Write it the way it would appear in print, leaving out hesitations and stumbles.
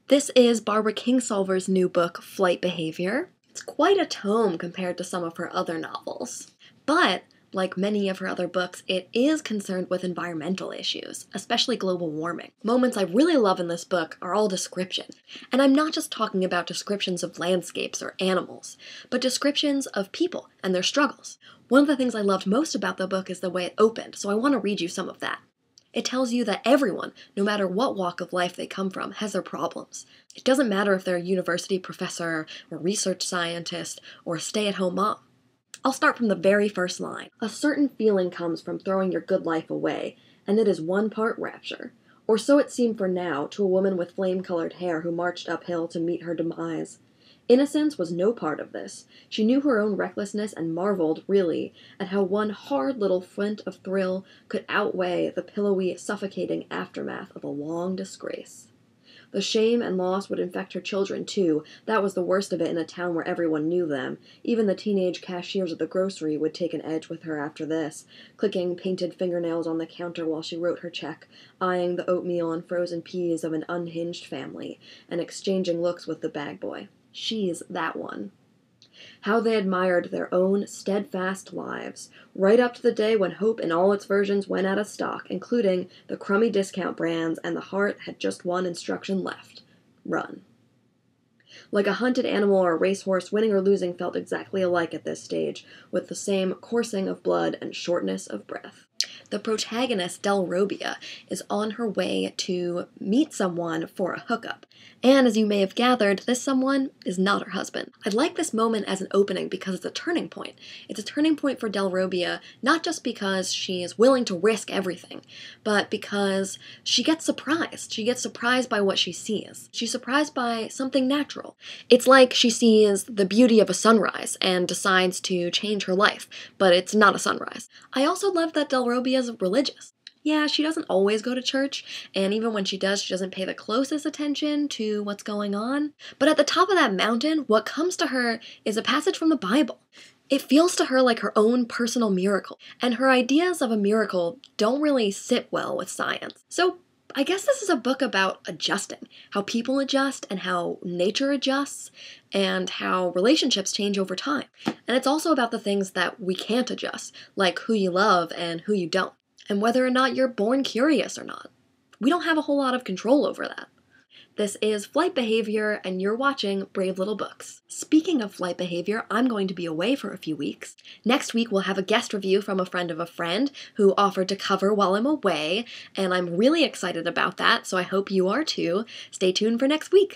This is Barbara Kingsolver's new book, Flight Behavior. It's quite a tome compared to some of her other novels. But, like many of her other books, it is concerned with environmental issues, especially global warming. Moments I really love in this book are all description. And I'm not just talking about descriptions of landscapes or animals, but descriptions of people and their struggles. One of the things I loved most about the book is the way it opened, so I want to read you some of that. It tells you that everyone, no matter what walk of life they come from, has their problems. It doesn't matter if they're a university professor, or research scientist, or a stay-at-home mom. I'll start from the very first line. A certain feeling comes from throwing your good life away, and it is one part rapture. Or so it seemed for now to a woman with flame-colored hair who marched uphill to meet her demise. Innocence was no part of this. She knew her own recklessness and marveled, really, at how one hard little flint of thrill could outweigh the pillowy, suffocating aftermath of a long disgrace. The shame and loss would infect her children, too. That was the worst of it in a town where everyone knew them. Even the teenage cashiers at the grocery would take an edge with her after this, clicking painted fingernails on the counter while she wrote her check, eyeing the oatmeal and frozen peas of an unhinged family, and exchanging looks with the bag boy. She's that one. How they admired their own steadfast lives, right up to the day when hope in all its versions went out of stock, including the crummy discount brands, and the heart had just one instruction left: run. Like a hunted animal or a racehorse, winning or losing felt exactly alike at this stage, with the same coursing of blood and shortness of breath. The protagonist, Delrobia, is on her way to meet someone for a hookup. And as you may have gathered, this someone is not her husband. I like this moment as an opening because it's a turning point. It's a turning point for Delrobia, not just because she is willing to risk everything, but because she gets surprised. She gets surprised by what she sees. She's surprised by something natural. It's like she sees the beauty of a sunrise and decides to change her life, but it's not a sunrise. I also love that Delrobia is religious. Yeah, she doesn't always go to church, and even when she does, she doesn't pay the closest attention to what's going on. But at the top of that mountain, what comes to her is a passage from the Bible. It feels to her like her own personal miracle, and her ideas of a miracle don't really sit well with science. So I guess this is a book about adjusting, how people adjust and how nature adjusts and how relationships change over time. And it's also about the things that we can't adjust, like who you love and who you don't, and whether or not you're born curious or not. We don't have a whole lot of control over that. This is Flight Behavior, and you're watching Brave Little Books. Speaking of flight behavior, I'm going to be away for a few weeks. Next week, we'll have a guest review from a friend who offered to cover while I'm away, and I'm really excited about that, so I hope you are too. Stay tuned for next week.